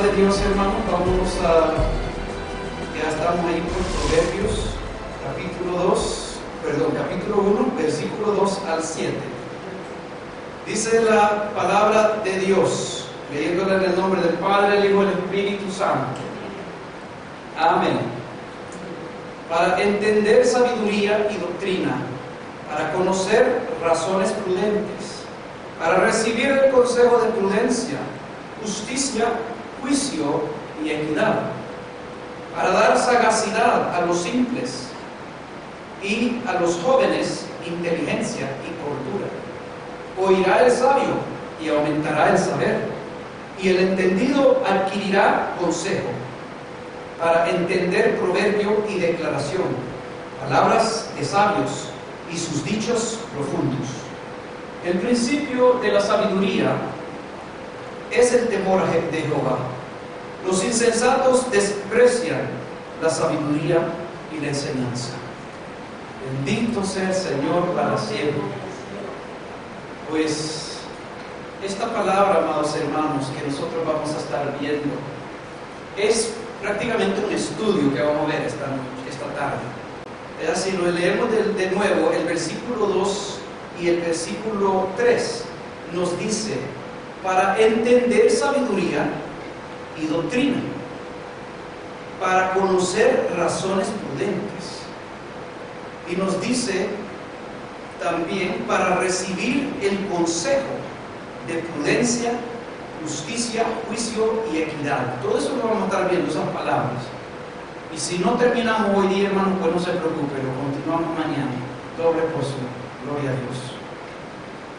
de Dios, hermanos, ya estamos ahí por Proverbios, capítulo 1, versículo 2 al 7. Dice la palabra de Dios, leyéndola en el nombre del Padre, el Hijo y el Espíritu Santo. Amén. Para entender sabiduría y doctrina, para conocer razones prudentes, para recibir el consejo de prudencia, justicia, juicio y equidad, para dar sagacidad a los simples y a los jóvenes inteligencia y cordura. Oirá el sabio y aumentará el saber, y el entendido adquirirá consejo, para entender proverbio y declaración, palabras de sabios y sus dichos profundos. El principio de la sabiduría es el temor de Jehová. Los insensatos desprecian la sabiduría y la enseñanza. Bendito sea el Señor para siempre. Pues esta palabra, amados hermanos, que nosotros vamos a estar viendo, es prácticamente un estudio que vamos a ver esta tarde. Si lo leemos de nuevo, el versículo 2 y el versículo 3 nos dice: para entender sabiduría y doctrina, para conocer razones prudentes. Y nos dice también para recibir el consejo de prudencia, justicia, juicio y equidad. Todo eso lo vamos a estar viendo, esas palabras. Y si no terminamos hoy día, hermanos, pues no se preocupe, lo continuamos mañana. Doble porción, gloria a Dios.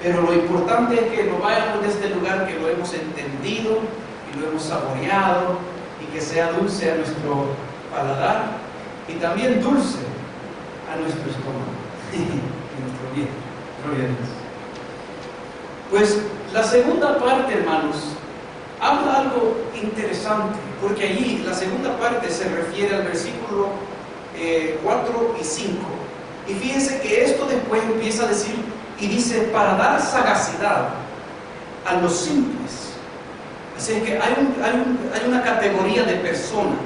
Pero lo importante es que nos vayamos de este lugar, que lo hemos entendido y lo hemos saboreado, y que sea dulce a nuestro paladar y también dulce a nuestro estómago y nuestro bien. Gloria a Dios. Pues la segunda parte, hermanos, habla algo interesante, porque allí la segunda parte se refiere al versículo 4 y 5. Y fíjense que esto después empieza a decir, y dice, para dar sagacidad a los simples. Así que hay una categoría de persona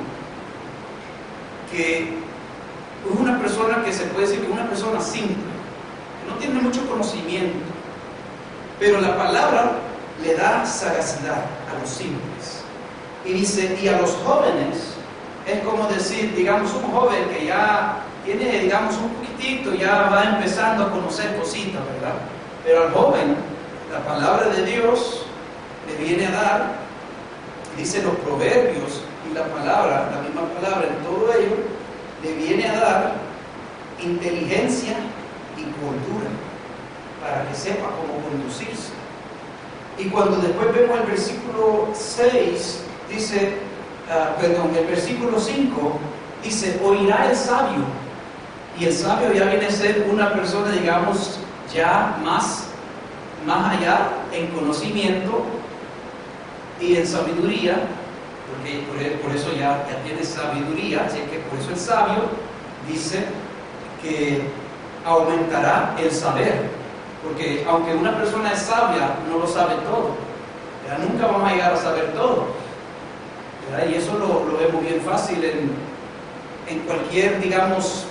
que es una persona que se puede decir que es una persona simple, que no tiene mucho conocimiento, pero la palabra le da sagacidad a los simples. Y dice, y a los jóvenes, es como decir, digamos, un joven que ya tiene, digamos, un poquitito, ya va empezando a conocer cositas, ¿verdad? Pero al joven, la palabra de Dios le viene a dar, dice los proverbios y la palabra, la misma palabra en todo ello, le viene a dar inteligencia y cordura para que sepa cómo conducirse. Y cuando después vemos el versículo 6, dice, el versículo 5, dice, oirá el sabio. Y el sabio ya viene a ser una persona, digamos, ya más allá en conocimiento y en sabiduría, porque por eso ya tiene sabiduría, así que por eso el sabio dice que aumentará el saber, porque aunque una persona es sabia, no lo sabe todo, ¿verdad? Nunca vamos a llegar a saber todo, ¿verdad? Y eso lo vemos bien fácil en cualquier, digamos,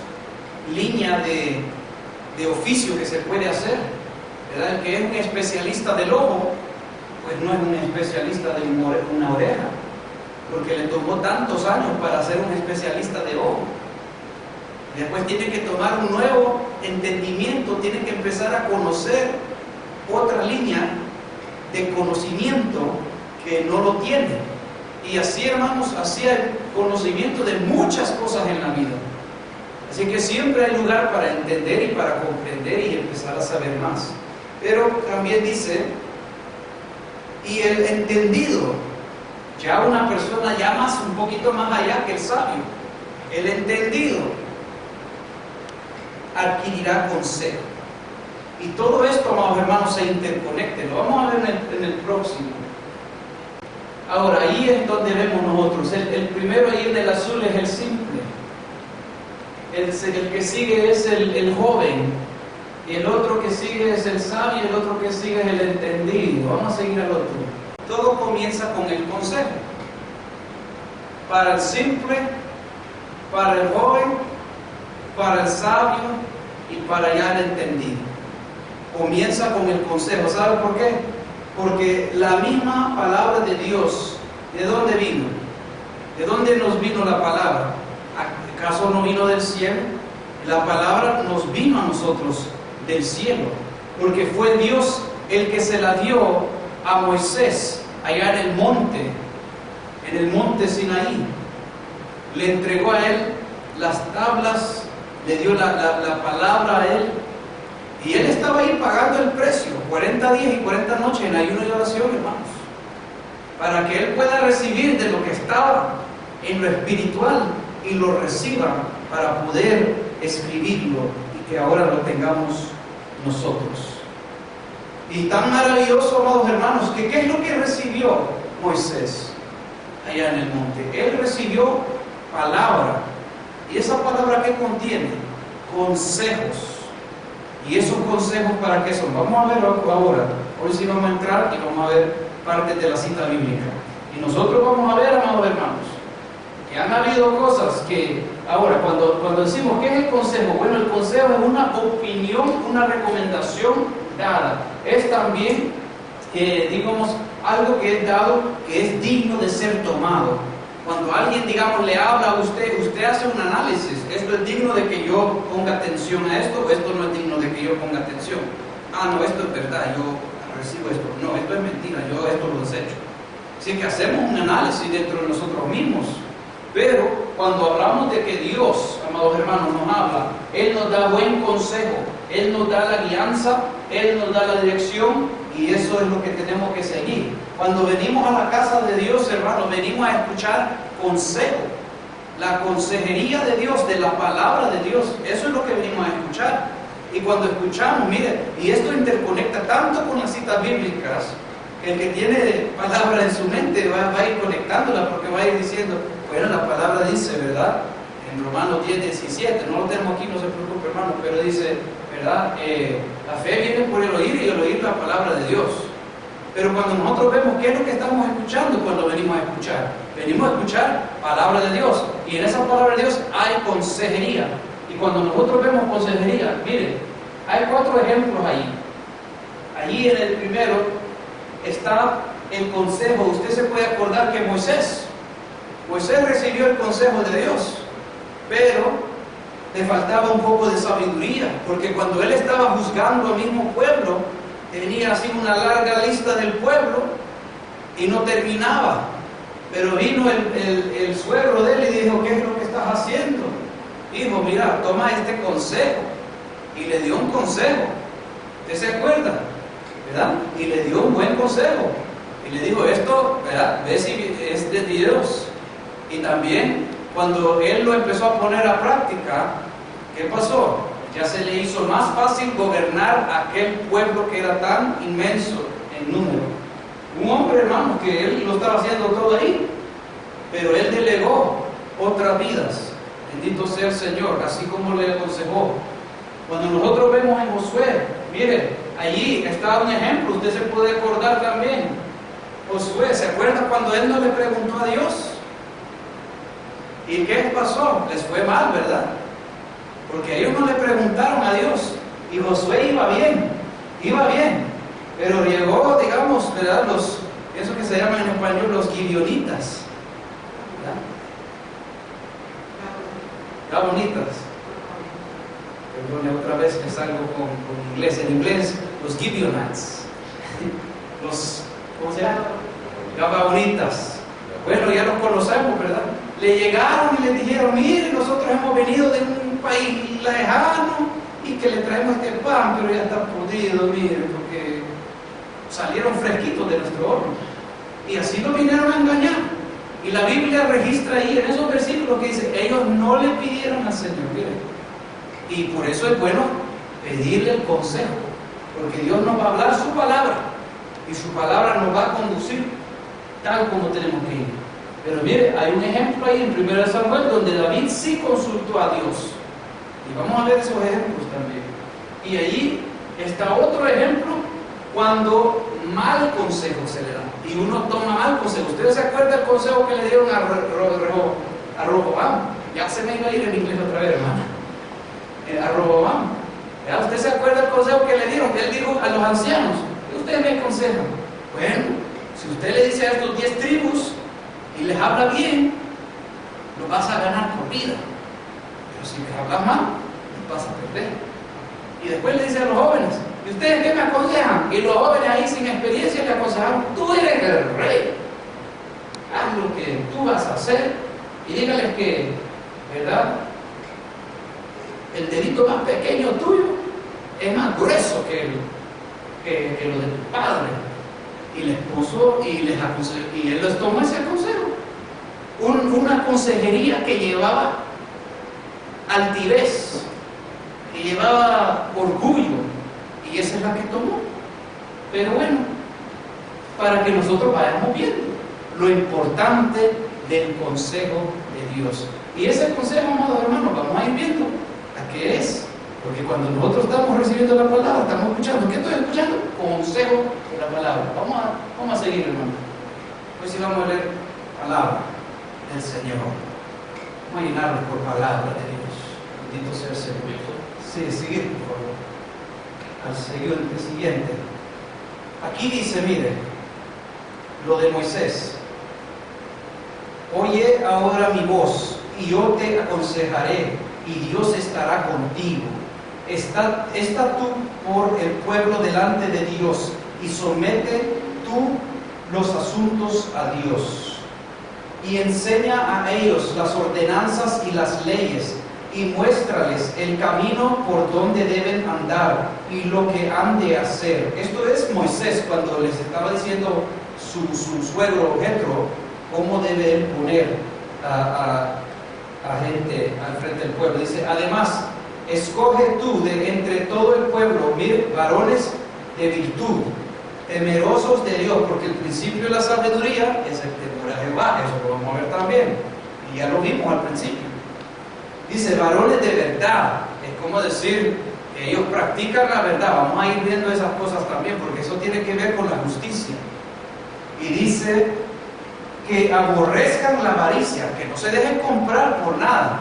línea de oficio que se puede hacer, ¿verdad? El que es un especialista del ojo, pues no es un especialista de una oreja, porque le tomó tantos años para ser un especialista de ojo. Después tiene que tomar un nuevo entendimiento, tiene que empezar a conocer otra línea de conocimiento que no lo tiene. Y así, hermanos, así hay conocimiento de muchas cosas en la vida. Así que siempre hay lugar para entender y para comprender y empezar a saber más. Pero también dice, y el entendido, ya una persona ya un poquito más allá que el sabio, el entendido adquirirá consejo. Y todo esto, amados hermanos, se interconecta. Lo vamos a ver en el próximo. Ahora, ahí es donde vemos nosotros. El primero ahí en el azul es el simple. El que sigue es el joven. Y el otro que sigue es el sabio. Y el otro que sigue es el entendido. Vamos a seguir al otro. Todo comienza con el consejo. para el simple, para el joven, para el sabio y para ya el entendido. Comienza con el consejo. ¿Sabe por qué? Porque la misma palabra de Dios, ¿de dónde vino? ¿De dónde nos vino la palabra? ¿Acaso no vino del cielo? La palabra nos vino a nosotros del cielo, porque fue Dios el que se la dio a Moisés allá en el monte Sinaí. Le entregó a él las tablas, le dio la palabra a él, y él estaba ahí pagando el precio, 40 días y 40 noches en ayuno y oración, hermanos, para que él pueda recibir de lo que estaba en lo espiritual y lo reciba para poder escribirlo y que ahora lo tengamos nosotros. Y tan maravilloso, amados hermanos, que ¿qué es lo que recibió Moisés allá en el monte? Él recibió palabra. ¿Y esa palabra qué contiene? Consejos. ¿Y esos consejos para qué son? Vamos a ver ahora. Hoy sí vamos a entrar y vamos a ver partes de la cita bíblica. Y nosotros vamos a ver, amados hermanos, que han habido cosas que, ahora, cuando decimos, ¿qué es el consejo? Bueno, el consejo es una opinión, una recomendación dada. Es también, digamos, algo que es dado, que es digno de ser tomado. Cuando alguien, digamos, le habla a usted hace un análisis. Esto es digno de que yo ponga atención a esto, o esto no es digno de que yo ponga atención. Ah, no, esto es verdad, yo recibo esto. No, esto es mentira, yo esto lo desecho. Así que hacemos un análisis dentro de nosotros mismos. Pero cuando hablamos de que Dios, amados hermanos, nos habla, Él nos da buen consejo, Él nos da la guianza, Él nos da la dirección, y eso es lo que tenemos que seguir. Cuando venimos a la casa de Dios, hermanos, venimos a escuchar consejo, la consejería de Dios, de la palabra de Dios. Eso es lo que venimos a escuchar. Y cuando escuchamos, mire, y esto interconecta tanto con las citas bíblicas, que el que tiene palabra en su mente va a ir conectándola, porque va a ir diciendo, bueno, la palabra dice, ¿verdad? En Romanos 10:17, no lo tenemos aquí, no se preocupe, hermano, pero dice, ¿verdad? La fe viene por el oír, y el oír la palabra de Dios. Pero cuando nosotros vemos qué es lo que estamos escuchando cuando venimos a escuchar, venimos a escuchar palabra de Dios, y en esa palabra de Dios hay consejería. Y cuando nosotros vemos consejería, mire, hay 4 ejemplos ahí. Allí en el primero está el consejo. Usted se puede acordar que Moisés recibió el consejo de Dios, pero le faltaba un poco de sabiduría, porque cuando él estaba juzgando al mismo pueblo, tenía así una larga lista del pueblo y no terminaba. Pero vino el suegro de él y dijo, ¿qué es lo que estás haciendo? Dijo, mira, toma este consejo. Y le dio un consejo. ¿Usted se acuerda? ¿Verdad? Y le dio un buen consejo. Y le dijo, esto, ¿verdad? Ve si es de Dios. Y también, cuando él lo empezó a poner a práctica, ¿qué pasó? Ya se le hizo más fácil gobernar a aquel pueblo que era tan inmenso en número. Un hombre, hermano, que él lo estaba haciendo todo ahí, pero él delegó otras vidas. Bendito sea el Señor, así como le aconsejó. Cuando nosotros vemos en Josué, mire, allí está un ejemplo, usted se puede acordar también. Josué, ¿se acuerda cuando él no le preguntó a Dios? ¿Y qué pasó? Les fue mal, ¿verdad? Porque ellos no le preguntaron a Dios. Y Josué iba bien, pero llegó, digamos, ¿verdad? Eso que se llaman en español los gibeonitas, ¿verdad? Gabonitas. Perdone, otra vez que salgo con inglés. En inglés, los Gibeonites. ¿Cómo se llama? Gabonitas. Bueno, ya los conocemos, ¿verdad? Le llegaron y le dijeron, mire, nosotros hemos venido de un país lejano y que le traemos este pan, pero ya está podrido, mire, porque salieron fresquitos de nuestro horno. Y así lo vinieron a engañar. Y la Biblia registra ahí, en esos versículos, que dice, ellos no le pidieron al Señor, mire. Y por eso es bueno pedirle el consejo, porque Dios nos va a hablar su palabra, y su palabra nos va a conducir tal como tenemos que ir. Pero mire, hay un ejemplo ahí en 1 Samuel donde David sí consultó a Dios. Y vamos a ver esos ejemplos también. Y allí está otro ejemplo cuando mal consejo se le da. Y uno toma mal consejo. ¿Ustedes se acuerdan del consejo que le dieron a Roboam? Ya se me iba a ir en inglés otra vez, hermano. A Roboam. ¿Ya? ¿Usted se acuerda del consejo que le dieron? Él dijo a los ancianos: ustedes me aconsejan. Bueno, si usted le dice a estos 10 tribus y les habla bien, lo vas a ganar por vida. Pero si les hablas mal, los vas a perder. Y después le dice a los jóvenes: ¿y ustedes qué me aconsejan? Y los jóvenes ahí sin experiencia le aconsejaron: tú eres el rey, haz lo que tú vas a hacer. Y dígales que, ¿verdad?, el dedito más pequeño tuyo es más grueso que lo de tu padre. Y les puso y les aconsejó, y él les tomó ese consejo. Una consejería que llevaba altivez, que llevaba orgullo, y esa es la que tomó. Pero bueno, para que nosotros vayamos viendo lo importante del consejo de Dios. Y ese consejo, amados hermanos, vamos a ir viendo a qué es. Porque cuando nosotros estamos recibiendo la palabra, estamos escuchando. ¿Qué estoy escuchando? Consejo de la palabra. Vamos a seguir, hermano. Hoy sí vamos a leer palabra del Señor. Vamos a llenarnos por palabra de Dios. Bendito sea el Señor. Sí, seguir, por favor. Al siguiente. Aquí dice, mire, lo de Moisés. Oye ahora mi voz, y yo te aconsejaré, y Dios estará contigo. Está tú por el pueblo delante de Dios, y somete tú los asuntos a Dios. Y enseña a ellos las ordenanzas y las leyes, y muéstrales el camino por donde deben andar y lo que han de hacer. Esto es Moisés cuando les estaba diciendo su suegro Jetro cómo debe él poner a gente al frente del pueblo. Dice: además, escoge tú de entre todo el pueblo varones de virtud, temerosos de Dios, porque el principio de la sabiduría es el temor a Jehová. Eso lo vamos a ver también, y ya lo vimos al principio. Dice varones de verdad, es como decir que ellos practican la verdad. Vamos a ir viendo esas cosas también, porque eso tiene que ver con la justicia. Y dice que aborrezcan la avaricia, que no se dejen comprar por nada.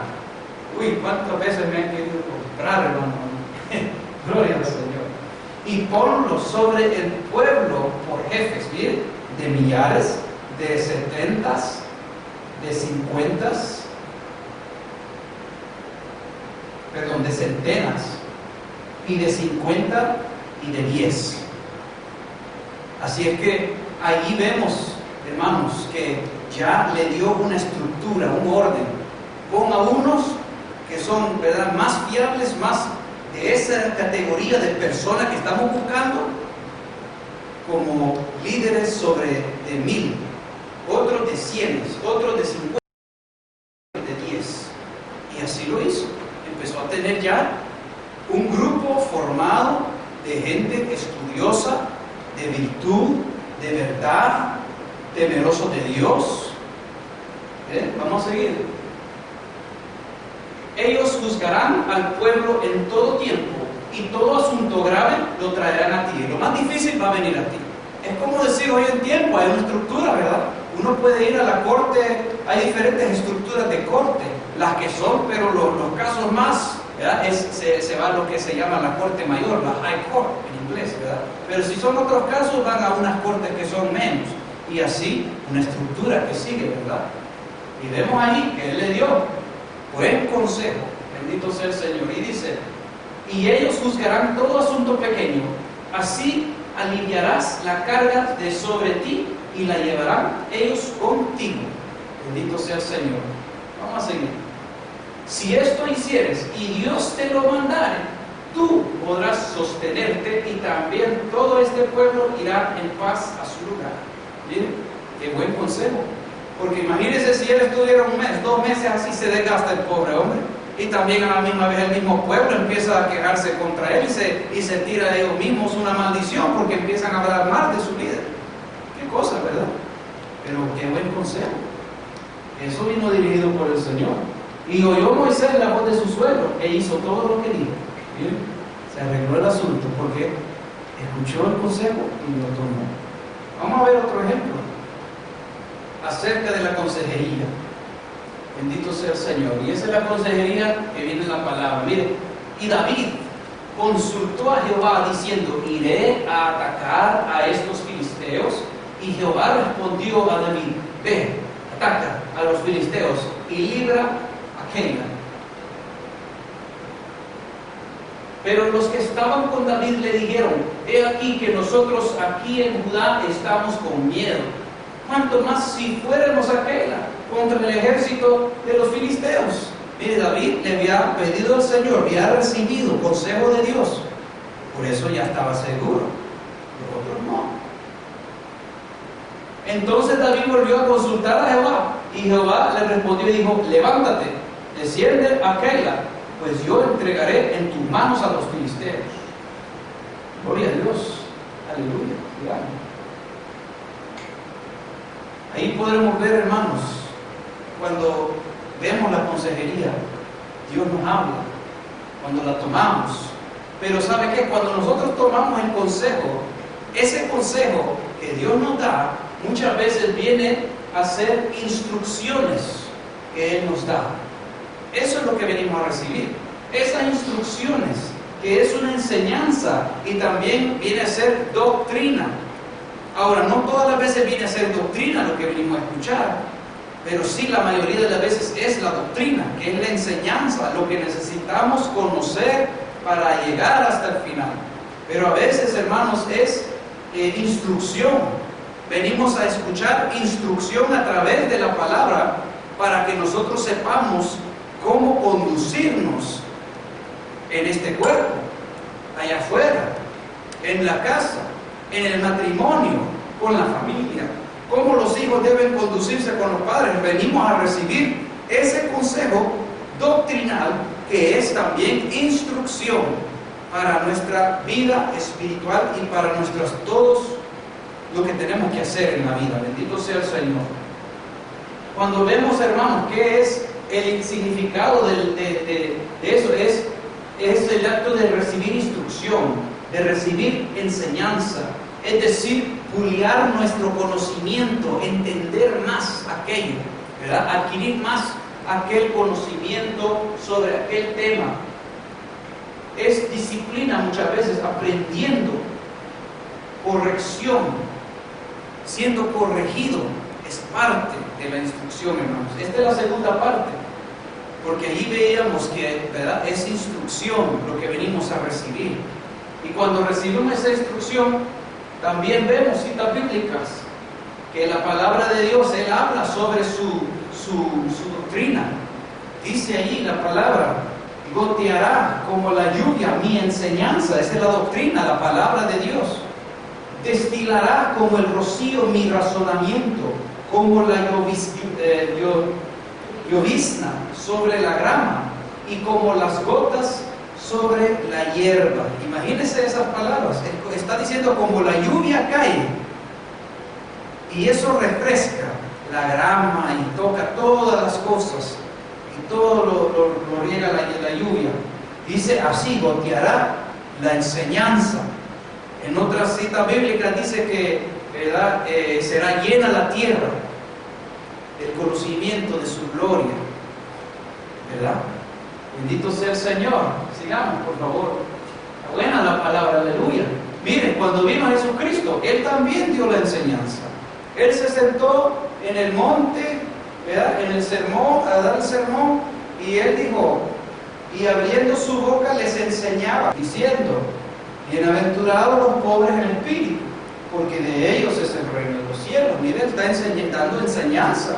Uy, cuántas veces me han querido comprar, hermano. Gloria al Señor. Y ponlo sobre el pueblo por jefes, miren, de millares, de 70, de 50, perdón, de centenas, y de 50 y de 10. Así es que ahí vemos, hermanos, que ya le dio una estructura, un orden. Ponga unos que son, ¿verdad?, más fiables, más de esa categoría de personas que estamos buscando como líderes sobre de 1000, otros de 100, otros de 50, de 10. Y así lo hizo. Empezó a tener ya un grupo formado de gente estudiosa, de virtud, de verdad, temeroso de Dios. Vamos a seguir. Ellos juzgarán al pueblo en todo tiempo, y todo asunto grave lo traerán a ti. Lo más difícil va a venir a ti. Es como decir, hoy en tiempo hay una estructura, ¿verdad? Uno puede ir a la corte, hay diferentes estructuras de corte, las que son, pero los casos más, ¿verdad?, se va a lo que se llama la corte mayor, la high court en inglés, ¿verdad? Pero si son otros casos, van a unas cortes que son menos, y así una estructura que sigue, ¿verdad? Y vemos ahí que él le dio buen consejo, bendito sea el Señor, y dice: y ellos juzgarán todo asunto pequeño, así aliviarás la carga de sobre ti, y la llevarán ellos contigo. Bendito sea el Señor. Vamos a seguir. Si esto hicieres y Dios te lo mandare, tú podrás sostenerte, y también todo este pueblo irá en paz a su lugar. Miren, qué buen consejo. Porque imagínense si él estuviera un mes, 2 meses así, se desgasta el pobre hombre. Y también a la misma vez el mismo pueblo empieza a quejarse contra él, y se tira de ellos mismos una maldición, porque empiezan a hablar mal de su líder. Qué cosa, ¿verdad? Pero qué buen consejo. Eso vino dirigido por el Señor. Y oyó Moisés la voz de su suegro, e hizo todo lo que dijo. ¿Bien? Se arregló el asunto, porque Escuchó el consejo y lo tomó. Vamos a ver otro ejemplo acerca de la consejería. Bendito sea el Señor. Y esa es la consejería que viene en la palabra. Mire, y David consultó a Jehová diciendo: iré a atacar a estos filisteos. Y Jehová respondió a David: ve, ataca a los filisteos y libra a Keila. Pero los que estaban con David le dijeron: he aquí que nosotros aquí en Judá estamos con miedo. ¿Cuánto más si fuéramos a Keila contra el ejército de los filisteos? Mire, David le había pedido al Señor, había recibido consejo de Dios. Por eso ya estaba seguro. Los otros no. Entonces David volvió a consultar a Jehová. Y Jehová le respondió y dijo: levántate, desciende a Keila, pues yo entregaré en tus manos a los filisteos. Gloria a Dios. Aleluya. Digamos. Ahí podremos ver, hermanos, cuando vemos la consejería, Dios nos habla, cuando la tomamos. Pero ¿sabe qué? Cuando nosotros tomamos el consejo, ese consejo que Dios nos da, muchas veces viene a ser instrucciones que Él nos da. Eso es lo que venimos a recibir. Esas instrucciones, que es una enseñanza y también viene a ser doctrina. Ahora, no todas las veces viene a ser doctrina lo que venimos a escuchar, pero sí la mayoría de las veces es la doctrina, que es la enseñanza, lo que necesitamos conocer para llegar hasta el final. Pero a veces, hermanos, es instrucción. Venimos a escuchar instrucción a través de la palabra para que nosotros sepamos cómo conducirnos en este cuerpo, allá afuera, en la casa, en el matrimonio, con la familia, cómo los hijos deben conducirse con los padres. Venimos a recibir ese consejo doctrinal que es también instrucción para nuestra vida espiritual y para todos lo que tenemos que hacer en la vida. Bendito sea el Señor. Cuando vemos, hermanos, qué es el significado de eso, es el acto de recibir instrucción, de recibir enseñanza, es decir, pulir nuestro conocimiento, entender más aquello, ¿verdad? Adquirir más aquel conocimiento sobre aquel tema. Es disciplina muchas veces, aprendiendo, corrección, siendo corregido, es parte de la instrucción, hermanos. Esta es la segunda parte, porque ahí veíamos que, ¿verdad?, es instrucción lo que venimos a recibir. Y cuando recibimos esa instrucción, también vemos citas bíblicas, que la palabra de Dios, Él habla sobre su doctrina. Dice allí la palabra: goteará como la lluvia mi enseñanza. Esa es la doctrina, la palabra de Dios. Destilará como el rocío mi razonamiento, como la llovizna sobre la grama y como las gotas sobre la hierba. Imagínense esas palabras. Está diciendo como la lluvia cae y eso refresca la grama y toca todas las cosas y todo lo riega la lluvia. Dice: así goteará la enseñanza. En otras citas bíblicas dice que, ¿verdad?, será llena la tierra del conocimiento de su gloria, ¿verdad? Bendito sea el Señor. Sigamos, por favor. Está buena la palabra, aleluya. Miren, cuando vino Jesucristo, Él también dio la enseñanza. Él se sentó en el monte, ¿verdad?, en el sermón, a dar el sermón, y Él dijo, y abriendo su boca les enseñaba, diciendo: bienaventurados los pobres en espíritu, porque de ellos es el reino de los cielos. Miren, está dando enseñanza.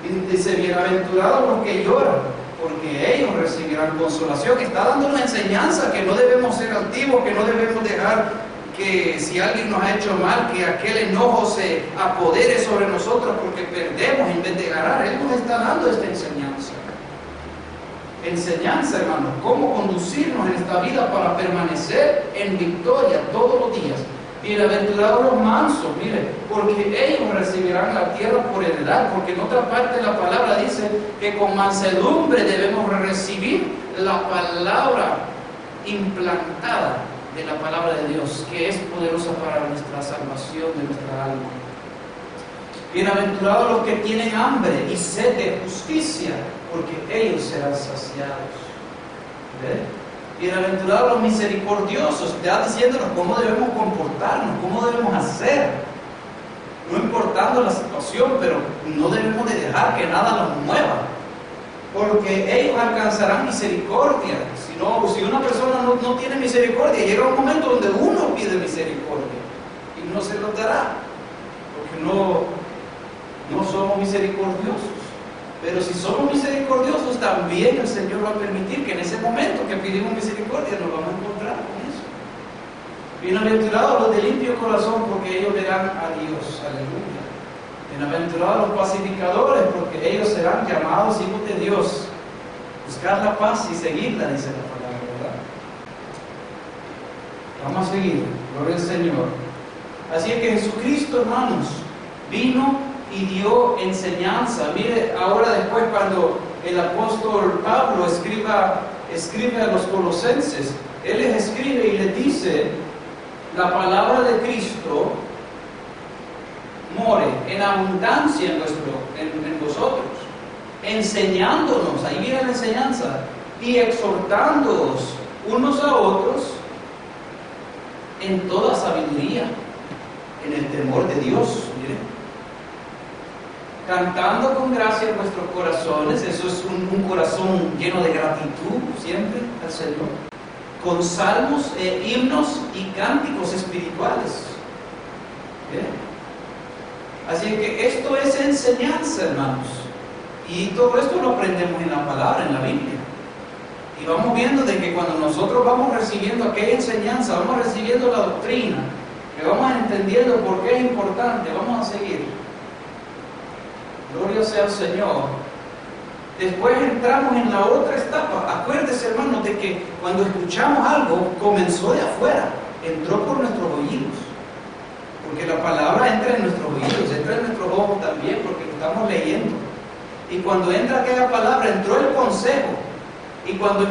Y dice: bienaventurados los que lloran, porque ellos recibirán consolación. Está dando una enseñanza que no debemos ser altivos, que no debemos dejar que si alguien nos ha hecho mal, que aquel enojo se apodere sobre nosotros porque perdemos en vez de ganar. Él nos está dando esta enseñanza. Enseñanza, hermanos, cómo conducirnos en esta vida para permanecer en victoria todos los días. Bienaventurados los mansos, mire, porque ellos recibirán la tierra por heredad. Porque en otra parte la palabra dice que con mansedumbre debemos recibir la palabra implantada de la palabra de Dios, que es poderosa para nuestra salvación de nuestra alma. Bienaventurados los que tienen hambre y sed de justicia, porque ellos serán saciados. ¿Ve? Bienaventurados los misericordiosos, está diciéndonos cómo debemos comportarnos, cómo debemos hacer, no importando la situación, pero no debemos de dejar que nada nos mueva, porque ellos alcanzarán misericordia. Si una persona no tiene misericordia, llega un momento donde uno pide misericordia y no se lo dará, porque no somos misericordiosos. Pero si somos misericordiosos, también el Señor va a permitir que en ese momento que pedimos misericordia nos vamos a encontrar con eso. Bienaventurados los de limpio corazón, porque ellos verán a Dios. Aleluya. Bienaventurados los pacificadores, porque ellos serán llamados hijos de Dios. Buscar la paz y seguirla, dice la palabra, ¿verdad? Vamos a seguir. Gloria al Señor. Así es que Jesucristo, hermanos, vino y dio enseñanza. Mire, ahora después cuando el apóstol Pablo escribe a los colosenses, él les escribe y les dice: la palabra de Cristo more en abundancia en vosotros, enseñándonos, ahí viene la enseñanza, y exhortándoos unos a otros en toda sabiduría, en el temor de Dios. Miren, cantando con gracia en vuestros corazones, eso es un corazón lleno de gratitud siempre al Señor, con salmos, himnos y cánticos espirituales. ¿Bien? Así que esto es enseñanza, hermanos, y todo esto lo aprendemos en la palabra, en la Biblia, y vamos viendo de que cuando nosotros vamos recibiendo aquella enseñanza, vamos recibiendo la doctrina, que vamos entendiendo por qué es importante, vamos a seguir. Gloria sea al Señor. Después entramos en la otra etapa. Acuérdese, hermanos, de que cuando escuchamos algo, comenzó de afuera, entró por nuestros oídos. Porque la palabra entra en nuestros oídos, entra en nuestros ojos también, porque lo estamos leyendo. Y cuando entra aquella palabra, entró el consejo. Y cuando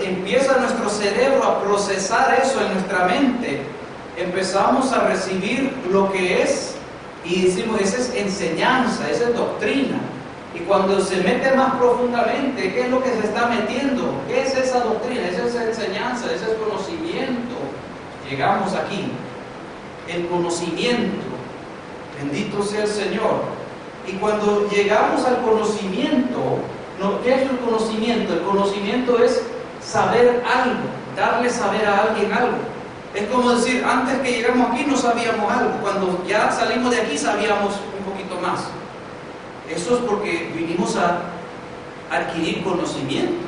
empieza nuestro cerebro a procesar eso en nuestra mente, empezamos a recibir lo que es. Y decimos, esa es enseñanza, esa es doctrina. Y cuando se mete más profundamente, ¿qué es lo que se está metiendo? ¿Qué es esa doctrina? Esa es enseñanza, ese es conocimiento. Llegamos aquí. El conocimiento. Bendito sea el Señor. Y cuando llegamos al conocimiento, ¿qué es el conocimiento? El conocimiento es saber algo, darle saber a alguien algo. Es como decir, antes que llegamos aquí no sabíamos algo, cuando ya salimos de aquí sabíamos un poquito más. Eso es porque vinimos a adquirir conocimiento.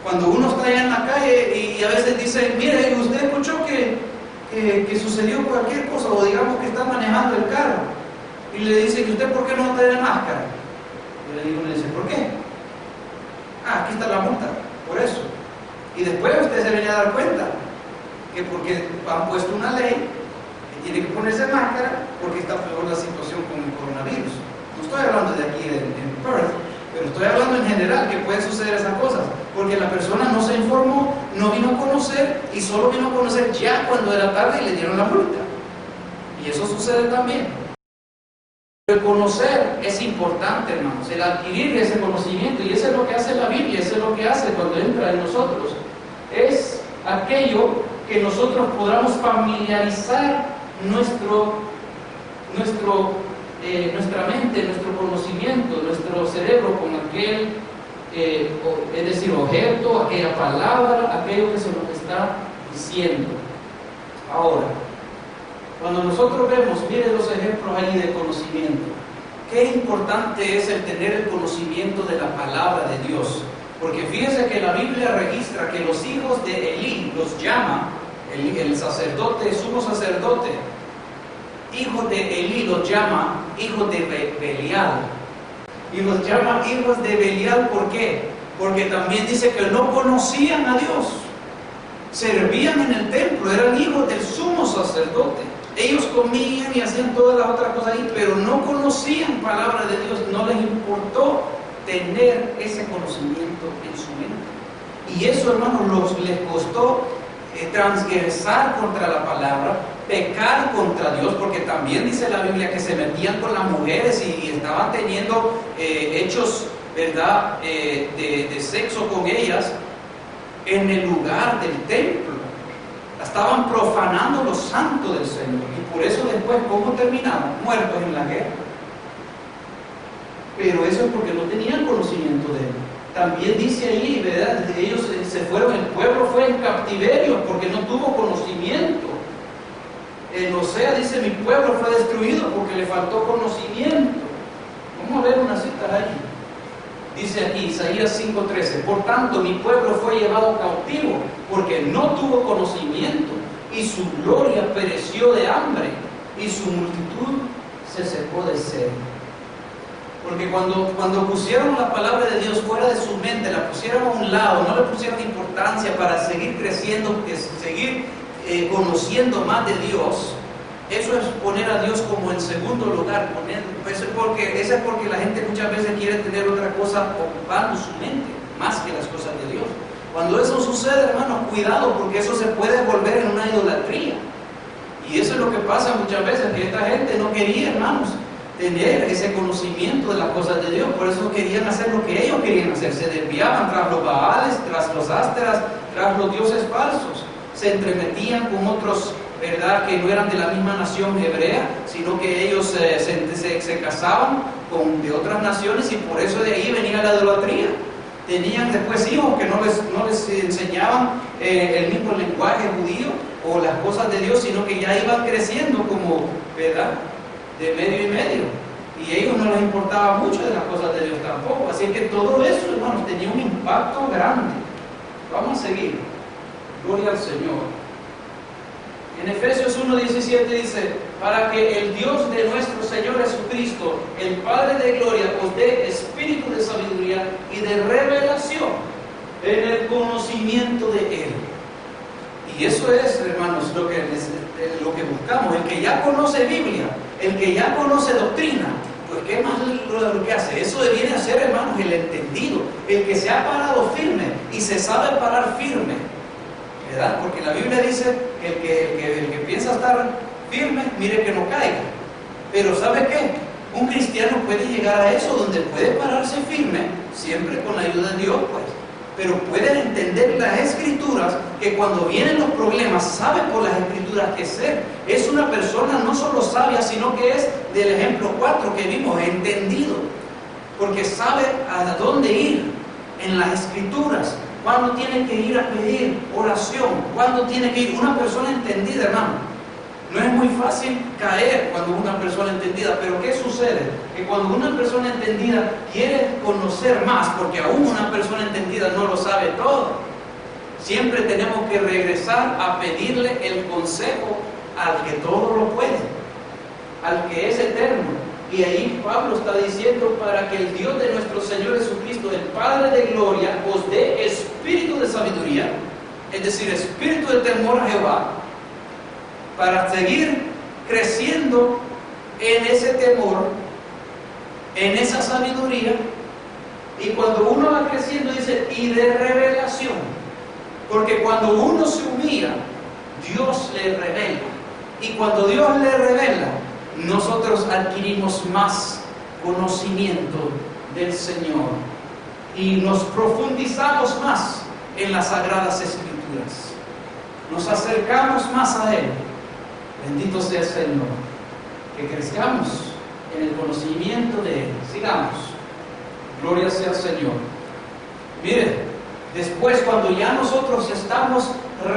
Cuando uno está allá en la calle y a veces dice, mire, usted escuchó que sucedió cualquier cosa, o digamos que está manejando el carro, y le dice, ¿y usted por qué no tiene máscara? Y uno le dice, ¿por qué? Aquí está la multa, por eso. Y después usted se viene a dar cuenta que porque han puesto una ley que tiene que ponerse máscara porque está peor la situación con el coronavirus. No estoy hablando de aquí en Perth, pero estoy hablando en general que pueden suceder esas cosas, porque la persona no se informó, no vino a conocer y solo vino a conocer ya cuando era tarde y le dieron la multa. Y eso sucede también. El conocer es importante, hermanos, el adquirir ese conocimiento, y eso es lo que hace la Biblia, eso es lo que hace cuando entra en nosotros. Es aquello que nosotros podamos familiarizar nuestra mente, nuestro conocimiento, nuestro cerebro con aquel, es decir, objeto, aquella palabra, aquello que se nos está diciendo. Ahora, cuando nosotros vemos, miren los ejemplos ahí de conocimiento, qué importante es el tener el conocimiento de la palabra de Dios. Porque fíjense que la Biblia registra que los hijos de Elí los llama, el sacerdote, sumo sacerdote, hijos de Elí los llama hijos de Belial. Y los llama hijos de Belial, ¿por qué? Porque también dice que no conocían a Dios. Servían en el templo, eran hijos del sumo sacerdote. Ellos comían y hacían todas las otras cosas ahí, pero no conocían palabra de Dios, no les importó tener ese conocimiento en su mente. Y eso, hermanos, les costó transgresar contra la palabra, pecar contra Dios, porque también dice la Biblia que se metían con las mujeres y estaban teniendo hechos, ¿verdad?, de sexo con ellas en el lugar del templo. Estaban profanando lo santo del Señor. Y por eso después, ¿cómo terminaron? Muertos en la guerra. Pero eso es porque no tenían conocimiento de Él. También dice ahí, ¿verdad?, ellos se fueron, el pueblo fue en cautiverio porque no tuvo conocimiento. En Osea dice, mi pueblo fue destruido porque le faltó conocimiento. Vamos a ver unas citas ahí. Dice aquí, Isaías 5:13, por tanto mi pueblo fue llevado cautivo porque no tuvo conocimiento y su gloria pereció de hambre y su multitud se secó de sed. Porque cuando pusieron la palabra de Dios fuera de su mente, la pusieron a un lado, no le pusieron importancia para seguir creciendo, seguir conociendo más de Dios, eso es poner a Dios como en segundo lugar. Eso es porque la gente muchas veces quiere tener otra cosa ocupando su mente, más que las cosas de Dios. Cuando eso sucede, hermanos, cuidado, porque eso se puede volver en una idolatría. Y eso es lo que pasa muchas veces, que esta gente no quería, hermanos, tener ese conocimiento de las cosas de Dios. Por eso querían hacer lo que ellos querían hacer. Se desviaban tras los baales, tras los ásteras, tras los dioses falsos. Se entremetían con otros, ¿verdad?, que no eran de la misma nación hebrea, sino que ellos se casaban de otras naciones, y por eso de ahí venía la idolatría. Tenían después hijos que no les enseñaban el mismo lenguaje judío o las cosas de Dios, sino que ya iban creciendo como, ¿verdad?, de medio y medio, y a ellos no les importaba mucho de las cosas de Dios tampoco. Así que todo eso, hermanos, tenía un impacto grande. Vamos a seguir. Gloria al Señor. En Efesios 1:17 dice, para que el Dios de nuestro Señor Jesucristo, el Padre de gloria, os dé espíritu de sabiduría y de revelación en el conocimiento de Él. Y eso es, hermanos, lo que buscamos. El que ya conoce Biblia, el que ya conoce doctrina, pues ¿qué más lo que hace? Eso viene a ser, hermanos, el entendido, el que se ha parado firme y se sabe parar firme, ¿verdad? Porque la Biblia dice que el que piensa estar firme, mire que no caiga. Pero ¿sabe qué? Un cristiano puede llegar a eso, donde puede pararse firme, siempre con la ayuda de Dios, pues. Pero pueden entender las Escrituras, que cuando vienen los problemas, sabe por las Escrituras qué ser. Es una persona no solo sabia, sino que es del ejemplo 4 que vimos, entendido. Porque sabe a dónde ir en las Escrituras, cuándo tiene que ir a pedir oración, cuándo tiene que ir. Una persona entendida, hermano. No es muy fácil caer cuando una persona entendida, pero ¿qué sucede? Que cuando una persona entendida quiere conocer más, porque aún una persona entendida no lo sabe todo, siempre tenemos que regresar a pedirle el consejo al que todo lo puede, al que es eterno. Y ahí Pablo está diciendo, para que el Dios de nuestro Señor Jesucristo, el Padre de gloria, os dé espíritu de sabiduría, es decir, espíritu de temor a Jehová, para seguir creciendo en ese temor, en esa sabiduría. Y cuando uno va creciendo, dice, y de revelación, porque cuando uno se humilla, Dios le revela, y cuando Dios le revela, nosotros adquirimos más conocimiento del Señor y nos profundizamos más en las Sagradas Escrituras, nos acercamos más a Él. Bendito sea el Señor, que crezcamos en el conocimiento de Él. Sigamos. Gloria sea al Señor. Mire, después, cuando ya nosotros estamos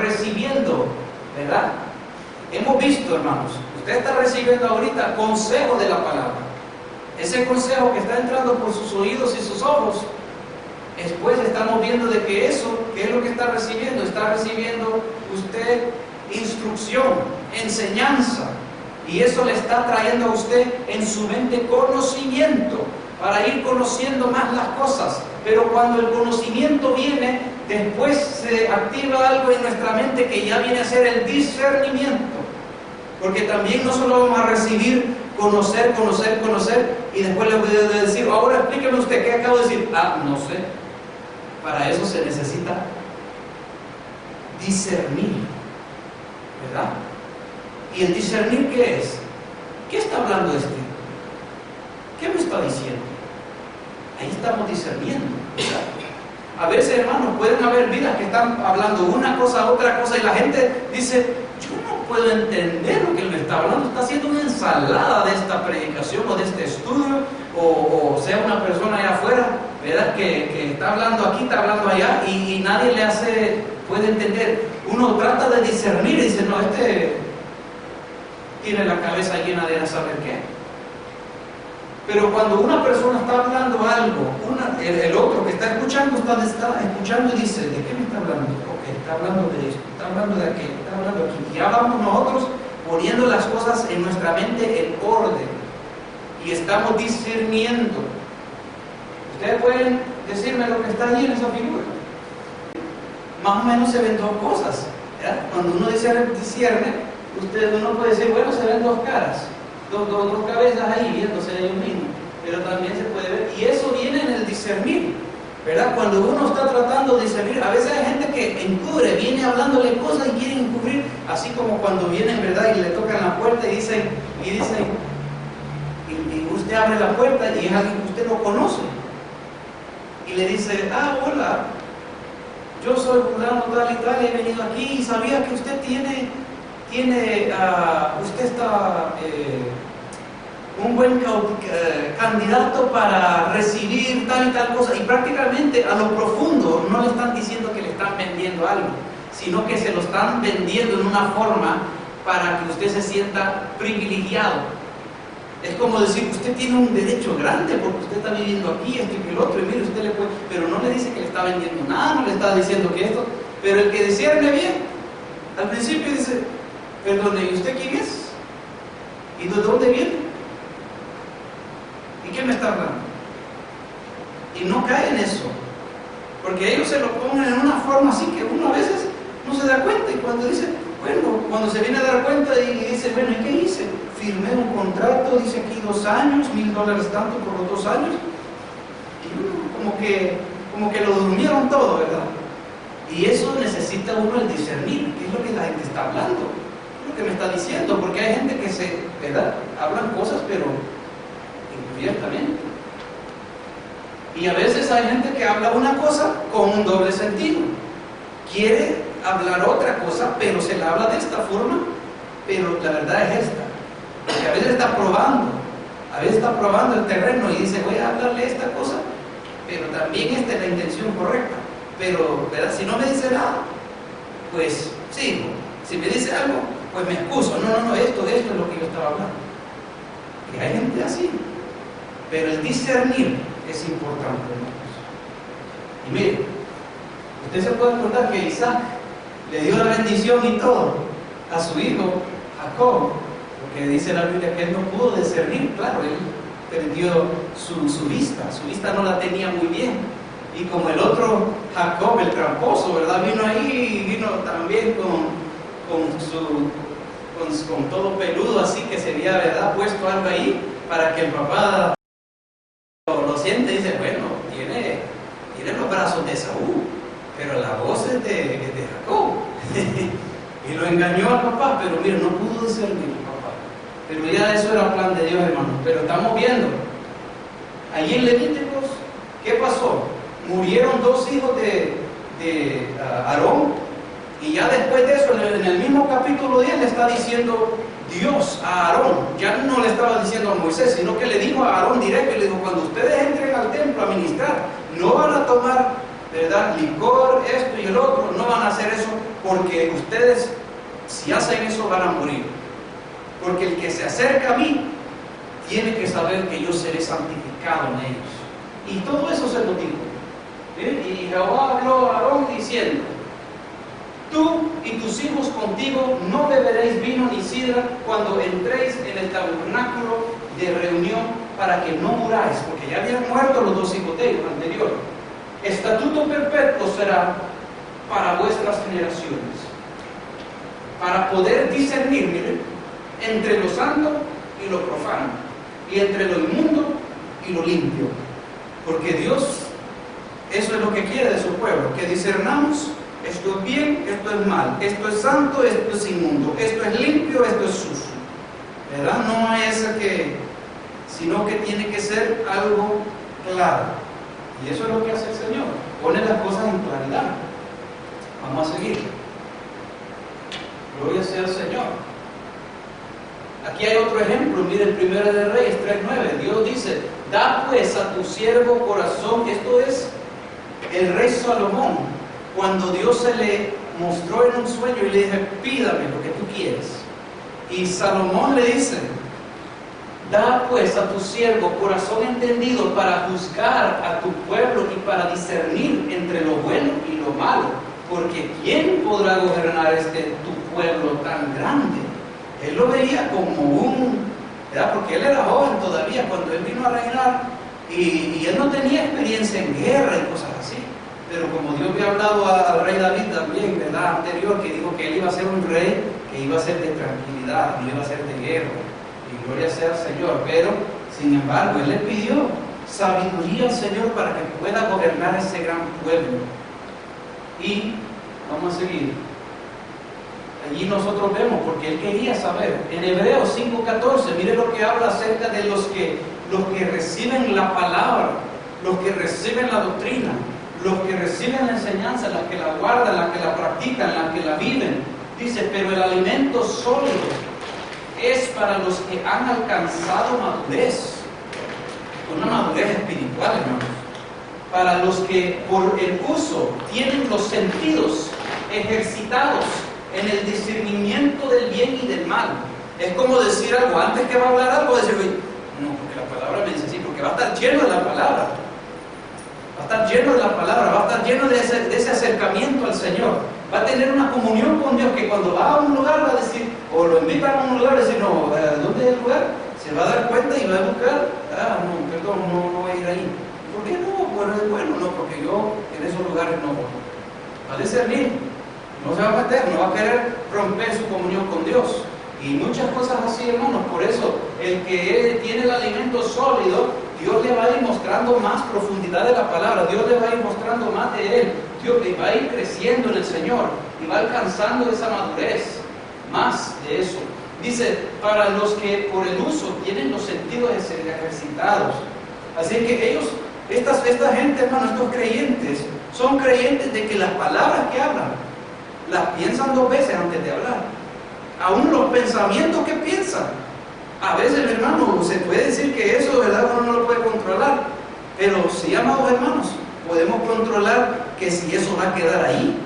recibiendo, ¿verdad? Hemos visto, hermanos, usted está recibiendo ahorita consejo de la palabra. Ese consejo que está entrando por sus oídos y sus ojos, después estamos viendo de que eso, ¿qué es lo que está recibiendo? Está recibiendo usted instrucción, enseñanza, y eso le está trayendo a usted en su mente conocimiento para ir conociendo más las cosas. Pero cuando el conocimiento viene, después se activa algo en nuestra mente que ya viene a ser el discernimiento, porque también no solo vamos a recibir conocer y después le voy a decir, ahora explíqueme usted qué acabo de decir. No sé. Para eso se necesita discernir. ¿verdad? ¿Y el discernir qué es? ¿Qué está hablando este? ¿Qué me está diciendo? Ahí estamos discerniendo, ¿verdad? A veces, hermanos, pueden haber vidas que están hablando una cosa, otra cosa, y la gente dice, yo no puedo entender lo que él me está hablando, está haciendo una ensalada de esta predicación o de este estudio, o sea una persona allá afuera, ¿verdad? Que está hablando aquí, está hablando allá, y nadie puede entender. Uno trata de discernir y dice, no, este tiene la cabeza llena de no saber qué. Pero cuando una persona está hablando algo, el otro que está escuchando está escuchando y dice, ¿de qué me está hablando? Ok, está hablando de esto, está hablando de aquello, está hablando de aquí. Y ya vamos nosotros poniendo las cosas en nuestra mente en orden. Y estamos discerniendo. Ustedes pueden decirme lo que está allí en esa figura. Más o menos se ven dos cosas, ¿verdad? Cuando uno discierne, uno puede decir, bueno, se ven dos caras. Dos cabezas ahí viéndose ellos mismos, pero también se puede ver, y eso viene en el discernir, ¿verdad? Cuando uno está tratando de discernir, a veces hay gente que encubre, viene hablándole cosas y quiere encubrir, así como cuando vienen, ¿verdad? Y le tocan la puerta y dicen, y usted abre la puerta y es alguien que usted no conoce, y le dice, hola, yo soy fulano tal y tal, he venido aquí y sabía que usted usted está un buen candidato para recibir tal y tal cosa, y prácticamente a lo profundo no le están diciendo que le están vendiendo algo, sino que se lo están vendiendo en una forma para que usted se sienta privilegiado. Es como decir, usted tiene un derecho grande porque usted está viviendo aquí, esto y el otro, y mire, usted le puede, pero no le dice que le está vendiendo nada, no le está diciendo que esto, pero el que discierne bien, al principio dice, perdone, ¿y usted quién es? ¿Y de dónde viene? ¿Y qué me está hablando? Y no cae en eso, porque ellos se lo ponen en una forma así que uno a veces no se da cuenta, y cuando dice, bueno, cuando se viene a dar cuenta y dice, bueno, ¿y qué hice? Firmé un contrato, dice aquí 2 años, $1,000 tanto por los 2 años, y como que lo durmieron todo, ¿verdad? Y eso necesita uno el discernir, qué es lo que la gente está hablando, que me está diciendo, porque hay gente que ¿verdad? Hablan cosas pero encubiertamente, y a veces hay gente que habla una cosa con un doble sentido, quiere hablar otra cosa pero se la habla de esta forma, pero la verdad es esta, porque a veces está probando el terreno y dice, voy a hablarle esta cosa, pero también esta es la intención correcta, pero ¿verdad? Si no me dice nada, pues sigo. Si me dice algo, pues me excuso, no, esto es lo que yo estaba hablando. Y hay gente así, pero el discernir es importante, hermanos. Y mire, usted se puede acordar que Isaac le dio la bendición y todo a su hijo Jacob, porque dice la Biblia que él no pudo discernir, claro, él perdió su vista no la tenía muy bien, y como el otro Jacob, el tramposo, ¿verdad? Vino también con todo peludo, así que se había, ¿verdad?, puesto algo ahí para que el papá lo siente y dice, bueno, tiene los brazos de Saúl, pero la voz es de Jacob. Y lo engañó al papá, pero mira, no pudo discernir el papá. Pero ya eso era plan de Dios, hermano. Pero estamos viendo, allí en Levíticos, ¿qué pasó? Murieron 2 hijos de Aarón, y ya después de eso, en el mismo capítulo 10 le está diciendo Dios a Aarón, ya no le estaba diciendo a Moisés, sino que le dijo a Aarón directo, y le dijo, cuando ustedes entren al templo a ministrar, no van a tomar, ¿verdad?, licor, esto y el otro, no van a hacer eso, porque ustedes, si hacen eso, van a morir. Porque el que se acerca a mí, tiene que saber que yo seré santificado en ellos. Y todo eso se lo dijo. Y Jehová habló a Aarón diciendo, tú y tus hijos contigo no beberéis vino ni sidra cuando entréis en el tabernáculo de reunión, para que no muráis, porque ya habían muerto los 2 hijos de ellos anteriores. Estatuto perpetuo será para vuestras generaciones, para poder discernir, miren, entre lo santo y lo profano, y entre lo inmundo y lo limpio, porque Dios, eso es lo que quiere de su pueblo, que discernamos Esto es bien, esto es mal, esto es santo, esto es inmundo, esto es limpio, esto es sucio. ¿Verdad? No hay esa sino que tiene que ser algo claro. Y eso es lo que hace el Señor. Pone las cosas en claridad. Vamos a seguir. Gloria sea al Señor. Aquí hay otro ejemplo. Mire, el Primero de Reyes 3:9. Dios dice: da pues a tu siervo corazón. Esto es el rey Salomón, cuando Dios se le mostró en un sueño y le dice: pídame lo que tú quieres. Y Salomón le dice: da pues a tu siervo corazón entendido para juzgar a tu pueblo y para discernir entre lo bueno y lo malo, porque ¿quién podrá gobernar tu pueblo tan grande? Él lo veía como ¿verdad? Porque él era joven todavía cuando él vino a reinar, y él no tenía experiencia en guerra y cosas así. Pero como Dios había hablado al rey David también, ¿verdad? Anterior, que dijo que él iba a ser un rey que iba a ser de tranquilidad, no iba a ser de guerra. Y gloria sea al Señor. Pero, sin embargo, él le pidió sabiduría al Señor para que pueda gobernar ese gran pueblo. Y vamos a seguir. Allí nosotros vemos, porque él quería saber. En Hebreos 5:14, mire lo que habla acerca de los que reciben la palabra, los que reciben la doctrina, los que reciben la enseñanza, las que la guardan, las que la practican, las que la viven. Dice: pero el alimento sólido es para los que han alcanzado madurez, una madurez espiritual, hermanos. Para los que por el uso tienen los sentidos ejercitados en el discernimiento del bien y del mal. Es como decir algo, antes que va a hablar algo, decir: no, porque la palabra me dice así, porque va a estar lleno de la palabra. Va a estar lleno de la palabra, va a estar lleno de ese acercamiento al Señor. Va a tener una comunión con Dios, que cuando va a un lugar va a decir, o lo invitan a un lugar, va a decir: no, ¿dónde es el lugar? Se va a dar cuenta y va a buscar: no, perdón, no voy a ir ahí. ¿Por qué no? Bueno, no, porque yo en esos lugares no voy. Va a discernir, no se va a meter, no va a querer romper su comunión con Dios. Y muchas cosas así, hermanos. Por eso, el que tiene el alimento sólido, Dios le va a ir mostrando más profundidad de la palabra, Dios le va a ir mostrando más de Él, Dios le va a ir creciendo en el Señor y va alcanzando esa madurez, más de eso. Dice: para los que por el uso tienen los sentidos ejercitados. Así que ellos, esta gente, hermanos, estos creyentes, son creyentes de que las palabras que hablan, las piensan 2 veces antes de hablar. Aún los pensamientos que piensan. A veces, hermano, se puede decir que eso, ¿verdad?, uno no lo puede controlar. Pero sí, amados hermanos, podemos controlar que si eso va a quedar ahí.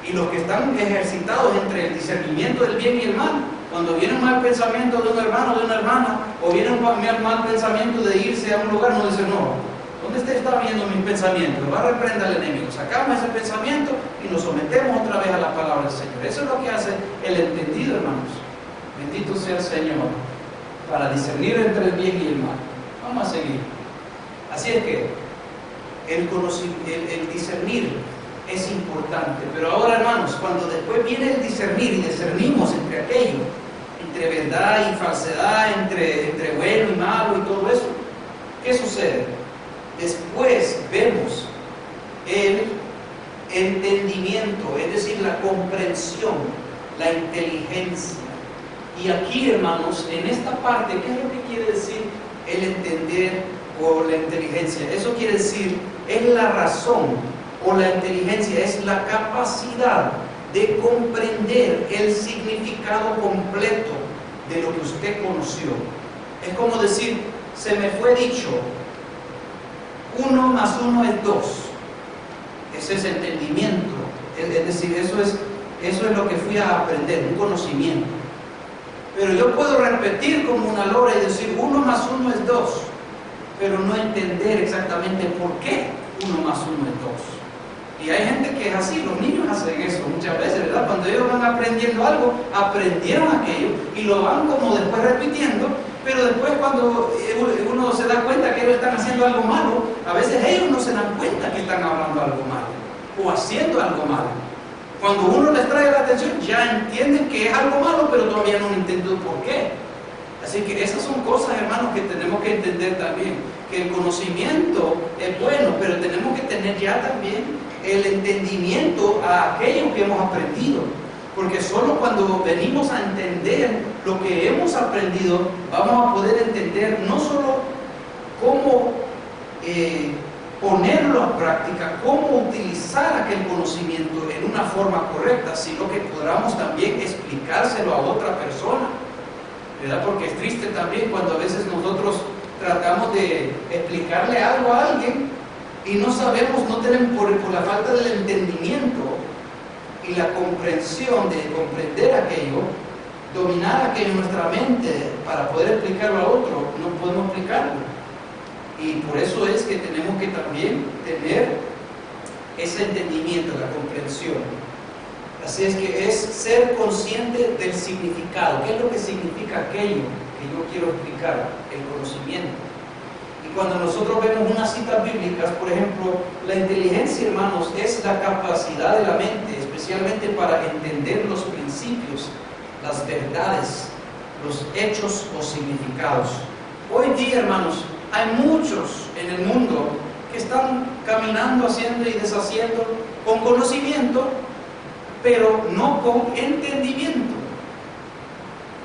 Y los que están ejercitados entre el discernimiento del bien y el mal, cuando viene un mal pensamiento de un hermano o de una hermana, o viene un mal pensamiento de irse a un lugar, no dice: no, ¿dónde usted está viendo mis pensamientos? Va a reprender al enemigo. Sacamos ese pensamiento y nos sometemos otra vez a la palabra del Señor. Eso es lo que hace el entendido, hermanos. Bendito sea el Señor, para discernir entre el bien y el mal. Vamos a seguir. Así es que el discernir es importante. Pero ahora, hermanos, cuando después viene el discernir y discernimos entre aquello, entre verdad y falsedad, entre bueno y malo y todo eso, ¿qué sucede? Después vemos el entendimiento, es decir, la comprensión, la inteligencia. Y aquí, hermanos, en esta parte, ¿qué es lo que quiere decir el entender o la inteligencia? Eso quiere decir, es la razón, o la inteligencia es la capacidad de comprender el significado completo de lo que usted conoció. Es como decir: se me fue dicho 1 más 1 es 2. Ese es entendimiento. Es decir, eso es lo que fui a aprender, un conocimiento. Pero yo puedo repetir como una lora y decir 1 más 1 es 2, pero no entender exactamente por qué 1 más 1 es 2. Y hay gente que es así, los niños hacen eso muchas veces, ¿verdad? Cuando ellos van aprendiendo algo, aprendieron aquello y lo van como después repitiendo, pero después cuando uno se da cuenta que ellos están haciendo algo malo, a veces ellos no se dan cuenta que están hablando algo malo o haciendo algo malo. Cuando uno les trae la atención, ya entienden que es algo malo, pero todavía no entienden por qué. Así que esas son cosas, hermanos, que tenemos que entender también, que el conocimiento es bueno, pero tenemos que tener ya también el entendimiento a aquello que hemos aprendido, porque solo cuando venimos a entender lo que hemos aprendido, vamos a poder entender no solo cómo ponerlo a práctica, cómo utilizar aquel conocimiento en una forma correcta, sino que podamos también explicárselo a otra persona, ¿verdad? Porque es triste también cuando a veces nosotros tratamos de explicarle algo a alguien y no sabemos, no tenemos, por la falta del entendimiento y la comprensión de comprender aquello, dominar aquello en nuestra mente para poder explicarlo a otro, no podemos explicarlo. Y por eso es que tenemos que también tener ese entendimiento, la comprensión. Así es que es ser consciente del significado. ¿Qué es lo que significa aquello que yo quiero explicar? El conocimiento. Y cuando nosotros vemos unas citas bíblicas, por ejemplo, la inteligencia, hermanos, es la capacidad de la mente, especialmente para entender los principios, las verdades, los hechos o significados. Hoy día, hermanos, hay muchos en el mundo que están caminando, haciendo y deshaciendo con conocimiento, pero no con entendimiento.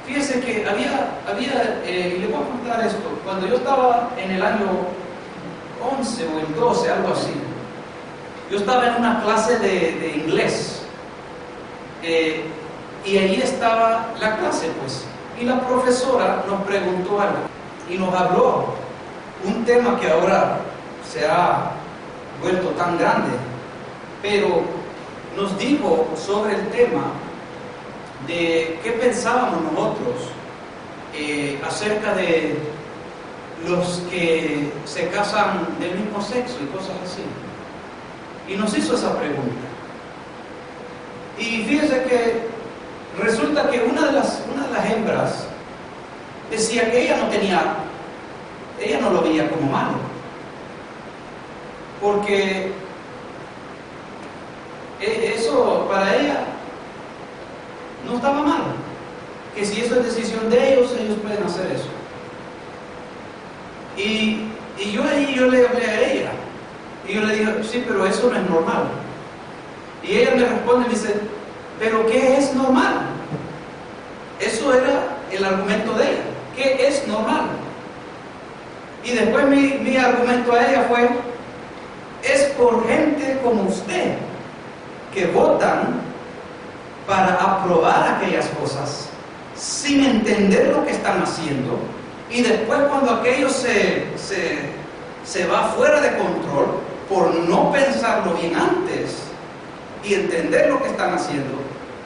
Fíjese que y le voy a contar esto, cuando yo estaba en el año 11 o el 12, algo así, yo estaba en una clase de inglés, y allí estaba la clase, pues, y la profesora nos preguntó algo, y nos habló un tema que ahora se ha vuelto tan grande, pero nos dijo sobre el tema de qué pensábamos nosotros acerca de los que se casan del mismo sexo y cosas así. Y nos hizo esa pregunta. Y fíjese que resulta que una de las hembras decía que ella no lo veía como malo, porque eso para ella no estaba mal, que si eso es decisión de ellos pueden hacer eso. Y yo le hablé a ella, y yo le dije, sí, pero eso no es normal. Y ella me responde y me dice, ¿pero qué es normal? Eso era el argumento de ella, ¿qué es normal? Y después mi argumento a ella fue, es por gente como usted, que votan para aprobar aquellas cosas, sin entender lo que están haciendo, y después cuando aquello se va fuera de control, por no pensarlo bien antes, y entender lo que están haciendo,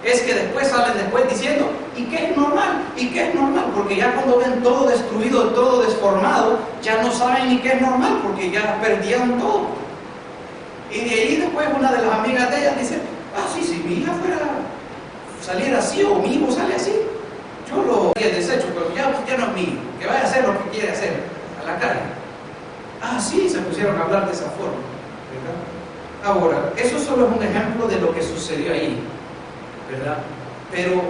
es que después salen diciendo, ¿y qué es normal? ¿Y qué es normal? Porque ya cuando ven todo destruido, todo desformado, ya no saben ni qué es normal, porque ya perdieron todo. Y de ahí después una de las amigas de ella dice, si mi hija saliera así, o mi hijo sale así, yo lo habría deshecho, pero ya no es mi hijo, que vaya a hacer lo que quiere hacer, a la calle. Sí, se pusieron a hablar de esa forma, ¿verdad? Ahora, eso solo es un ejemplo de lo que sucedió ahí, ¿verdad? Pero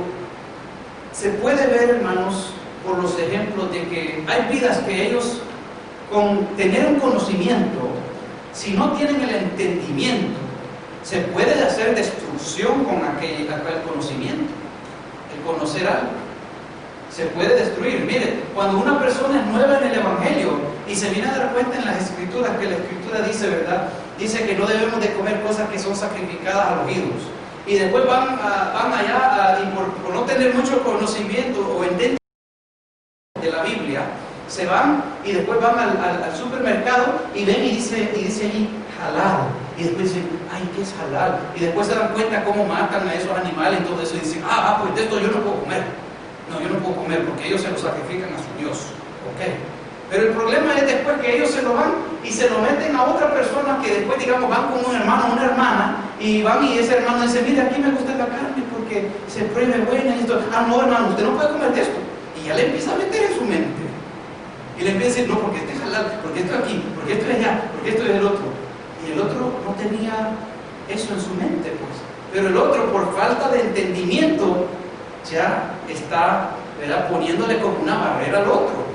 se puede ver, hermanos, por los ejemplos de que hay vidas que ellos, con tener un conocimiento, si no tienen el entendimiento, se puede hacer destrucción con aquel conocimiento, el conocer algo. Se puede destruir. Mire, cuando una persona es nueva en el Evangelio y se viene a dar cuenta en las Escrituras, que la Escritura dice, ¿verdad? Dice que no debemos de comer cosas que son sacrificadas a los ídolos. Y después van allá y por no tener mucho conocimiento o entendimiento de la Biblia, se van y después van al supermercado y ven y dice allí halal, y después dicen, ¿qué es halal? Y después se dan cuenta cómo matan a esos animales y todo eso, y dicen, pues de esto yo no puedo comer. No, yo no puedo comer porque ellos se lo sacrifican a su Dios. Ok. Pero el problema es después que ellos se lo van y se lo meten a otra persona, que después, digamos, van con un hermano o una hermana, y van y ese hermano dice, mire, aquí me gusta la carne porque se pruebe buena y esto. No, hermano, usted no puede comer de esto. Y ya le empieza a meter en su mente. Y le empieza a decir, no, porque este es halal, porque esto es aquí, porque esto es allá, porque esto es el otro. Y el otro no tenía eso en su mente, pues. Pero el otro, por falta de entendimiento, ya está ¿verdad? Poniéndole como una barrera al otro.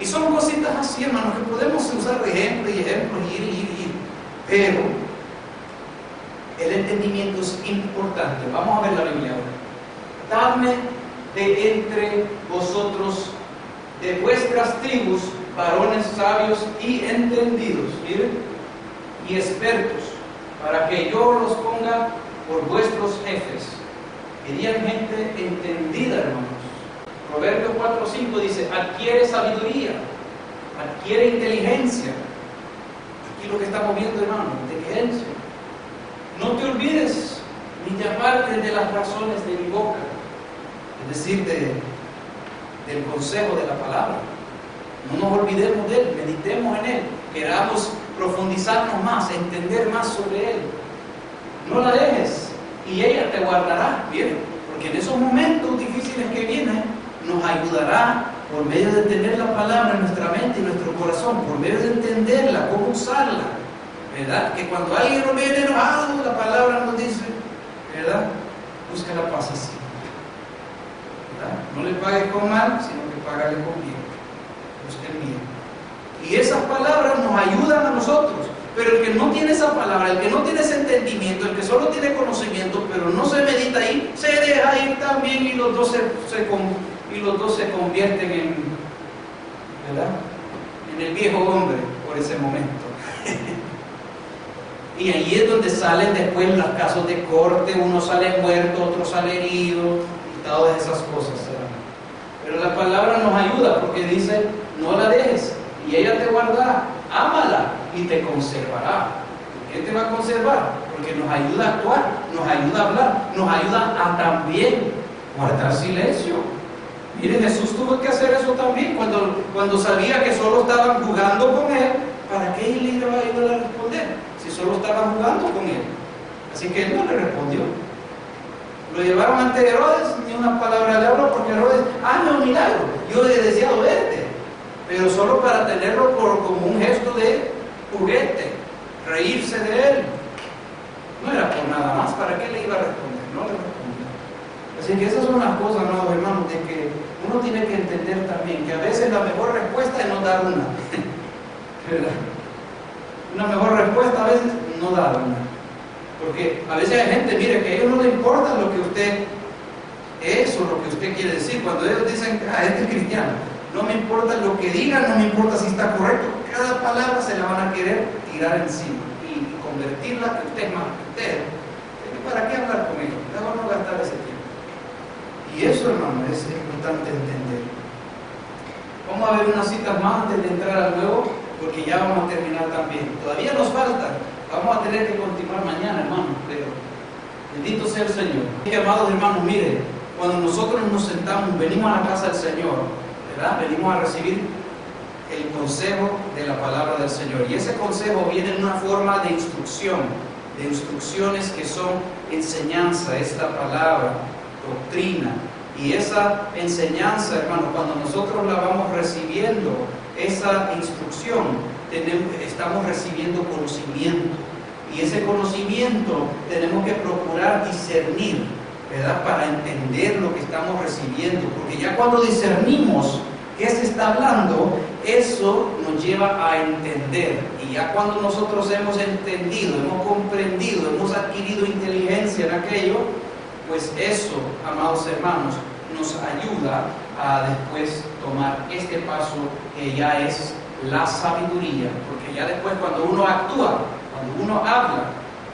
Y son cositas así, hermanos, que podemos usar de ejemplos y ejemplos, ir. Pero el entendimiento es importante. Vamos a ver la Biblia ahora. Dadme de entre vosotros, de vuestras tribus, varones sabios y entendidos, miren, y expertos, para que yo los ponga por vuestros jefes. Querían gente entendida, hermanos. Proverbios 4:5 dice: adquiere sabiduría, adquiere inteligencia. Aquí lo que estamos viendo, hermano, inteligencia. No te olvides ni llamarte de las razones de mi boca, es decir, del consejo de la palabra. No nos olvidemos de él, meditemos en él, queramos profundizarnos más, entender más sobre él. No la dejes y ella te guardará, bien, porque en esos momentos difíciles que vienen nos ayudará por medio de tener la palabra en nuestra mente y nuestro corazón, por medio de entenderla, cómo usarla, ¿verdad? Que cuando alguien nos viene enojado, la palabra nos dice, ¿verdad? Busca la paz así, ¿verdad? No le pagues con mal, sino que págale con bien. Busca el bien. Y esas palabras nos ayudan a nosotros. Pero el que no tiene esa palabra, el que no tiene ese entendimiento, el que solo tiene conocimiento, pero no se medita ahí, se deja ir también y los dos se convierten en, ¿verdad?, en el viejo hombre por ese momento. Y ahí es donde salen después los casos de corte, uno sale muerto, otro sale herido, y todas esas cosas, ¿verdad? Pero la palabra nos ayuda porque dice, no la dejes y ella te guardará, ámala y te conservará. ¿Por qué te va a conservar? Porque nos ayuda a actuar, nos ayuda a hablar, nos ayuda a también guardar silencio. Miren, Jesús tuvo que hacer eso también cuando sabía que solo estaban jugando con él. ¿Para qué él le iba a ayudar a responder? Si solo estaban jugando con él. Así que él no le respondió. Lo llevaron ante Herodes, ni una palabra le habló, porque Herodes, hazme un milagro, yo he deseado verte, pero solo para tenerlo como un gesto de juguete, reírse de él. No era por nada más. ¿Para qué le iba a responder? No le respondió. Así que esas son las cosas, ¿no, hermanos? De que uno tiene que entender también que a veces la mejor respuesta es no dar una. ¿Verdad? Una mejor respuesta a veces no dar una. Porque a veces hay gente, mire, que a ellos no les importa lo que usted es o lo que usted quiere decir. Cuando ellos dicen a gente cristiana, no me importa lo que digan, no me importa si está correcto, cada palabra se la van a querer tirar encima y convertirla que usted es más que usted. ¿Para qué hablar con ellos? Mejor no gastar ese tiempo. Y eso, hermano, es importante entender. Vamos a ver unas citas más antes de entrar al nuevo, porque ya vamos a terminar también. Todavía nos falta. Vamos a tener que continuar mañana, hermano, pero bendito sea el Señor. Y amados hermanos, miren, cuando nosotros nos sentamos, venimos a la casa del Señor, ¿verdad? Venimos a recibir el consejo de la palabra del Señor. Y ese consejo viene en una forma de instrucción, de instrucciones que son enseñanza, es la palabra, doctrina. Y esa enseñanza, hermano, cuando nosotros la vamos recibiendo, esa instrucción, estamos recibiendo conocimiento. Y ese conocimiento tenemos que procurar discernir, ¿verdad?, para entender lo que estamos recibiendo. Porque ya cuando discernimos qué se está hablando, eso nos lleva a entender. Y ya cuando nosotros hemos entendido, hemos comprendido, hemos adquirido inteligencia en aquello, pues eso, amados hermanos, nos ayuda a después tomar este paso que ya es la sabiduría. Porque ya después, cuando uno actúa, cuando uno habla,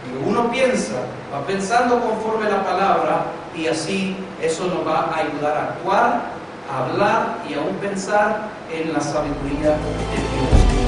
cuando uno piensa, va pensando conforme a la palabra, y así eso nos va a ayudar a actuar, a hablar y aún pensar en la sabiduría de Dios.